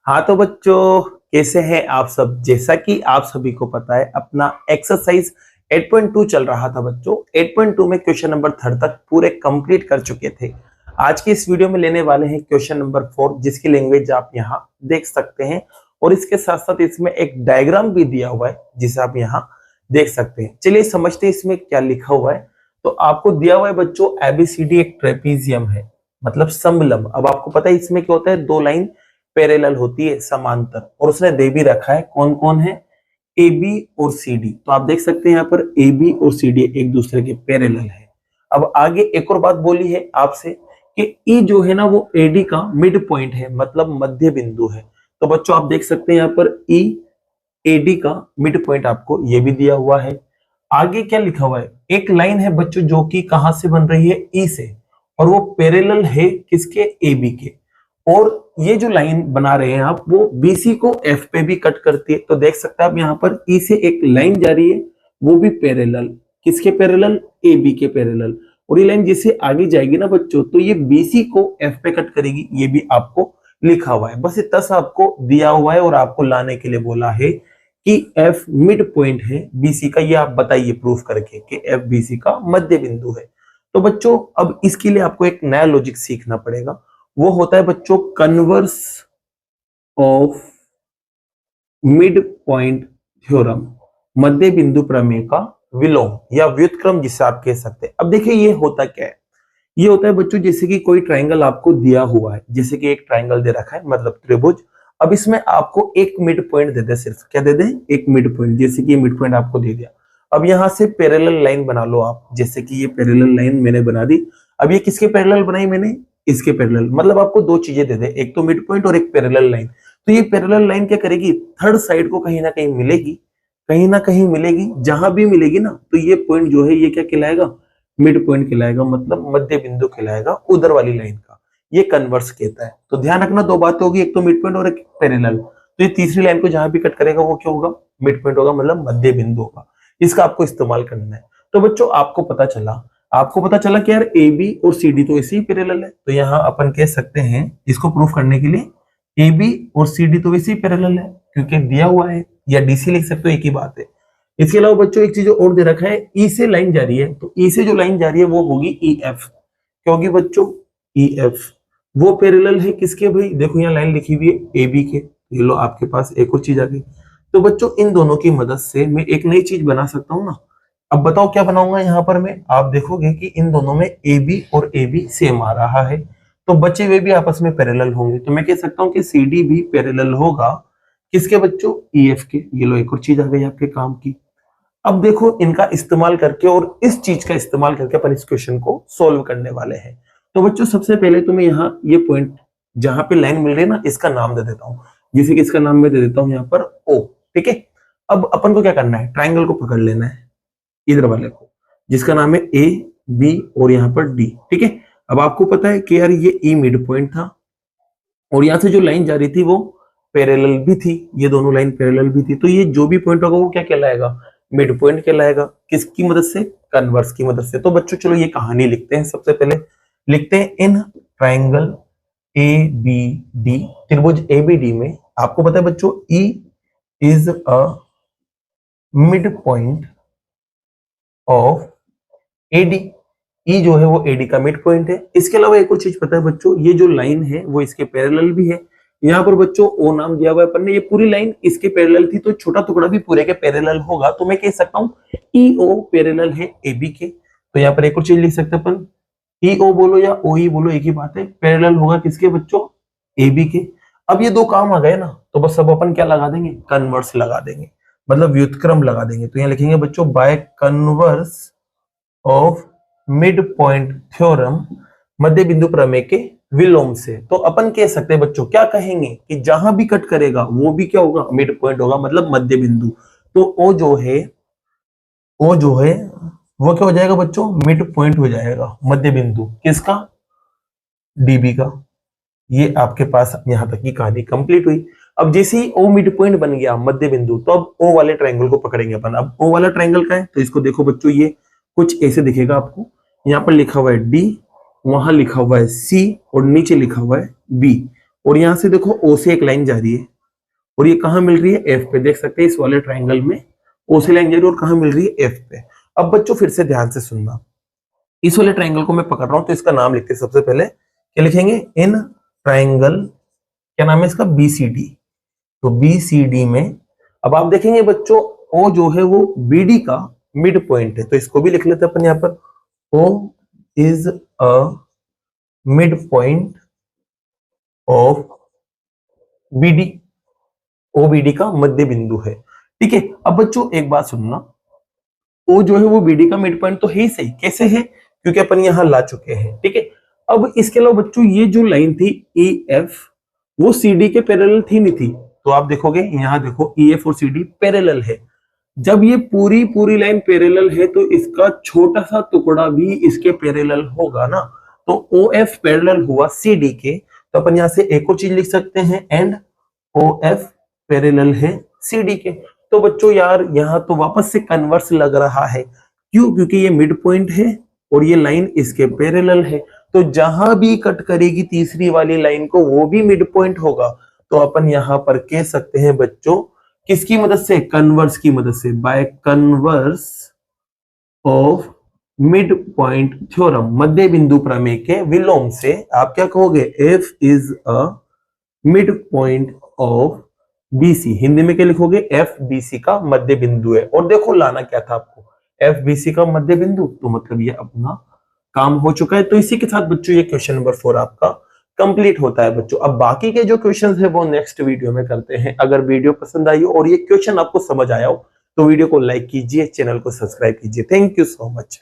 हाँ तो बच्चों, कैसे हैं आप सब। जैसा कि आप सभी को पता है, अपना एक्सरसाइज 8.2 चल रहा था बच्चों। 8.2 में क्वेश्चन नंबर 3 तक पूरे कंप्लीट कर चुके थे। आज की इस वीडियो में लेने वाले हैं क्वेश्चन नंबर 4, जिसकी लैंग्वेज आप यहाँ देख सकते हैं और इसके साथ साथ इसमें एक डायग्राम भी दिया हुआ है जिसे आप यहाँ देख सकते हैं। चलिए समझते हैं इसमें क्या लिखा हुआ है। तो आपको दिया हुआ है बच्चों, एबीसीडी एक ट्रेपीजियम है, मतलब समलंब। अब आपको पता है इसमें क्या होता है, दो लाइन पैरेलल होती है, समांतर, और उसने दे भी रखा है कौन कौन है, ए बी और सी डी। तो आप देख सकते हैं यहाँ पर ए बी और सी डी एक दूसरे के पैरेलल है। अब आगे एक और बात बोली है आपसे कि ई जो है ना वो एडी का मिड पॉइंट है, मतलब मध्य बिंदु है। तो बच्चों आप देख सकते हैं यहाँ पर ई एडी का मिड पॉइंट आपको ये भी दिया हुआ है। आगे क्या लिखा हुआ है, एक लाइन है बच्चों जो कि कहां से बन रही है, ई से, और वो पैरेलल है किसके, ए बी के। और ये जो लाइन बना रहे हैं आप, वो बीसी को एफ पे भी कट करती है। तो देख सकते हैं आप यहाँ पर ई से एक लाइन जा रही है, वो भी पैरेलल, किसके पैरेलल, ए बी के पैरेलल। और ये लाइन जैसे आगे जाएगी ना बच्चों, तो ये बीसी को एफ पे कट करेगी। ये भी आपको लिखा हुआ है, बस इतना सा आपको दिया हुआ है और आपको लाने के लिए बोला है कि एफ मिड पॉइंट है बीसी का। ये आप बताइए प्रूफ करके कि एफ बीसी का मध्य बिंदु है। तो बच्चों अब इसके लिए आपको एक नया लॉजिक सीखना पड़ेगा। वो होता है बच्चों converse of mid point theorem, मध्य बिंदु प्रमेय का विलोम या व्युत्क्रम जिसे आप कह सकते हैं। अब देखिए ये होता क्या है, ये होता है बच्चों जैसे कि कोई ट्रायंगल आपको दिया हुआ है, जैसे कि एक ट्रायंगल दे रखा है, मतलब त्रिभुज। अब इसमें आपको एक मिड पॉइंट दे दे, सिर्फ क्या दे दे, एक मिड पॉइंट। जैसे कि ये मिड पॉइंट आपको दे दिया। अब यहां से पैरेलल लाइन बना लो आप, जैसे कि ये पैरेलल लाइन मैंने बना दी। अब ये किसके पैरेलल बनाई मैंने, इसके पैरेलल। मतलब आपको दो चीजें दे दे, एक तो मिड पॉइंट और एक पैरेलल लाइन। तो ये पैरेलल लाइन क्या करेगी, थर्ड साइड को कहीं ना कहीं मिलेगी, कहीं ना कहीं मिलेगी। जहां भी मिलेगी ना, तो ये पॉइंट जो है ये क्या कहलाएगा, मिड पॉइंट कहलाएगा, मतलब मध्य बिंदु कहलाएगा उधर वाली लाइन का। ये कन्वर्स कहता है। तो ध्यान रखना, दो बातें होगी, एक तो मिड पॉइंट और एक पैरेलल। तो ये तीसरी लाइन को जहां भी कट करेगा वो क्या होगा, मिड पॉइंट होगा, मतलब मध्य बिंदु होगा। इसका आपको इस्तेमाल करना है। तो बच्चों आपको पता चला कि यार ए बी और सी डी तो ऐसे ही पैरेलल है। तो यहाँ अपन कह सकते हैं इसको प्रूफ करने के लिए ए बी और सी डी तो वैसे ही पैरेलल है, क्योंकि दिया हुआ है, या डीसी लिख सकते हो, एक ही बात है। इसके अलावा बच्चों एक चीज और दे रखा है, ई से लाइन जा रही है, तो ई से जो लाइन जा रही है वो होगी ई एफ। क्या होगी बच्चों, ई एफ। वो पैरेलल है किसके भाई, देखो यहाँ लाइन लिखी हुई है ए बी के। ये लो आपके पास एक और चीज आ गई। तो बच्चों इन दोनों की मदद से मैं एक नई चीज बना सकता हूँ ना। अब बताओ क्या बनाऊंगा यहाँ पर मैं, आप देखोगे कि इन दोनों में ए बी और ए बी सेम आ रहा है, तो बचे हुए भी आपस में पैरेलल होंगे। तो मैं कह सकता हूँ कि सी डी भी पैरेलल होगा किसके बच्चों, ई एफ के। ये लो एक और चीज आ गई आपके काम की। अब देखो इनका इस्तेमाल करके और इस चीज का इस्तेमाल करके अपन इस क्वेश्चन को सोल्व करने वाले हैं। तो बच्चों सबसे पहले तो मैं यहाँ ये पॉइंट जहां पे लाइन मिल रही है ना, इसका नाम दे देता हूँ। जैसे कि इसका नाम मैं दे देता हूँ यहाँ पर ओ, ठीक है। अब अपन को क्या करना है, ट्राइंगल को पकड़ लेना है, इधर वाले को, जिसका नाम है ए बी और यहाँ पर डी, ठीक है। अब आपको पता है कि यार ये ई मिड पॉइंट था, और यहाँ से जो लाइन जा रही थी वो पैरेलल भी थी, ये दोनों लाइन पैरेलल भी थी। तो ये जो भी पॉइंट होगा वो क्या कहलाएगा, मिड पॉइंट कहलाएगा। किसकी मदद से, कन्वर्स की मदद से। तो बच्चों चलो ये कहानी लिखते हैं। सबसे पहले लिखते हैं, in triangle A B D, त्रिभुज ए बी डी में आपको पता है बच्चों E is a mid point of AD. E जो है वो एडी का मिड पॉइंट है। इसके अलावा एक और चीज पता है बच्चों, ये जो लाइन है वो इसके पैरेलल भी है। यहाँ पर बच्चों ओ नाम दिया हुआ है अपन ने, ये पूरी लाइन इसके पैरेलल थी, तो छोटा टुकड़ा भी पूरे के पैरेलल होगा। तो मैं कह सकता हूँ ई ओ पैरेलल है ए बी के। तो यहाँ पर एक और चीज लिख सकते हैं अपन, ई ओ बोलो या ओ ई बोलो, एक ही बात है, पैरेलल होगा किसके बच्चों, ए बी के। अब ये दो काम आ गए ना, तो बस अब अपन क्या लगा देंगे, कन्वर्स लगा देंगे, मतलब व्युत्क्रम लगा देंगे। तो यहाँ लिखेंगे बच्चों, by converse of mid point theorem, मध्य बिंदु प्रमेय के विलोम से। तो अपन कह सकते हैं बच्चों, क्या कहेंगे कि जहां भी कट करेगा वो भी क्या होगा, मिड पॉइंट होगा, मतलब मध्य बिंदु। तो ओ जो है वो क्या हो जाएगा बच्चों, मिड पॉइंट हो जाएगा, मध्य बिंदु किसका, डीबी का। ये आपके पास यहां तक की कहानी कंप्लीट हुई। अब जैसे ही ओ मिड पॉइंट बन गया, मध्य बिंदु, तो अब ओ वाले ट्रायंगल को पकड़ेंगे अपन। अब ओ वाला ट्रायंगल का है, तो इसको देखो बच्चों, ये कुछ ऐसे दिखेगा आपको। यहाँ पर लिखा हुआ है डी, वहां लिखा हुआ है सी, और नीचे लिखा हुआ है बी। और यहां से देखो ओ से एक लाइन जा रही है और ये कहां मिल रही है, एफ पे। देख सकते हैं इस वाले ट्राइंगल में ओ से लाइन जा रही है और कहां मिल रही है, एफ पे। अब बच्चों फिर से ध्यान से सुनना, इस वाले ट्राइंगल को मैं पकड़ रहा हूं तो इसका नाम लिखते हैं। सबसे पहले क्या लिखेंगे, इन ट्राइंगल, क्या नाम है इसका, बीसीडी। तो बीसीडी में अब आप देखेंगे बच्चों ओ जो है वो बीडी का मिड पॉइंट है, तो इसको भी लिख लेते हैं अपन यहां पर, O is a mid point of BD, O BD का मध्य बिंदु है। ठीक है, अब बच्चों एक बात सुनना, ओ जो है वो बीडी का मिड पॉइंट तो है ही सही, कैसे है, क्योंकि अपन यहां ला चुके हैं। ठीक है, अब इसके अलावा बच्चों ये जो लाइन थी ई एफ, वो सीडी के पैरेलल थी नहीं थी, तो आप देखोगे यहां देखो ई एफ और सीडी पैरेलल है। जब ये पूरी पूरी लाइन पैरेलल है तो इसका छोटा सा टुकड़ा भी इसके पैरेलल होगा ना, तो ओ एफ पैरेलल हुआ सीडी के, तो अपन यहां से एक और चीज लिख सकते हैं, एंड ओ एफ पैरेलल है सीडी के। तो बच्चों यार यहां तो वापस से कन्वर्स लग रहा है, क्यों, क्योंकि ये मिड पॉइंट है और ये लाइन इसके पैरेलल है, तो जहां भी कट करेगी तीसरी वाली लाइन को वो भी मिड पॉइंट होगा। तो अपन यहां पर कह सकते हैं बच्चों किसकी मदद से, कन्वर्स की मदद से, by converse of mid point theorem, मध्य बिंदु प्रमेय के विलोम से आप क्या कहोगे, F is a mid point of BC. Hindi में क्या लिखोगे, एफ बीसी का मध्य बिंदु है। और देखो लाना क्या था आपको, एफ बीसी का मध्य बिंदु, तो मतलब ये अपना काम हो चुका है। तो इसी के साथ बच्चों ये क्वेश्चन नंबर 4 आपका कंप्लीट होता है बच्चों। अब बाकी के जो क्वेश्चंस है वो नेक्स्ट वीडियो में करते हैं। अगर वीडियो पसंद आई हो और ये क्वेश्चन आपको समझ आया हो तो वीडियो को लाइक कीजिए, चैनल को सब्सक्राइब कीजिए। Thank you so much.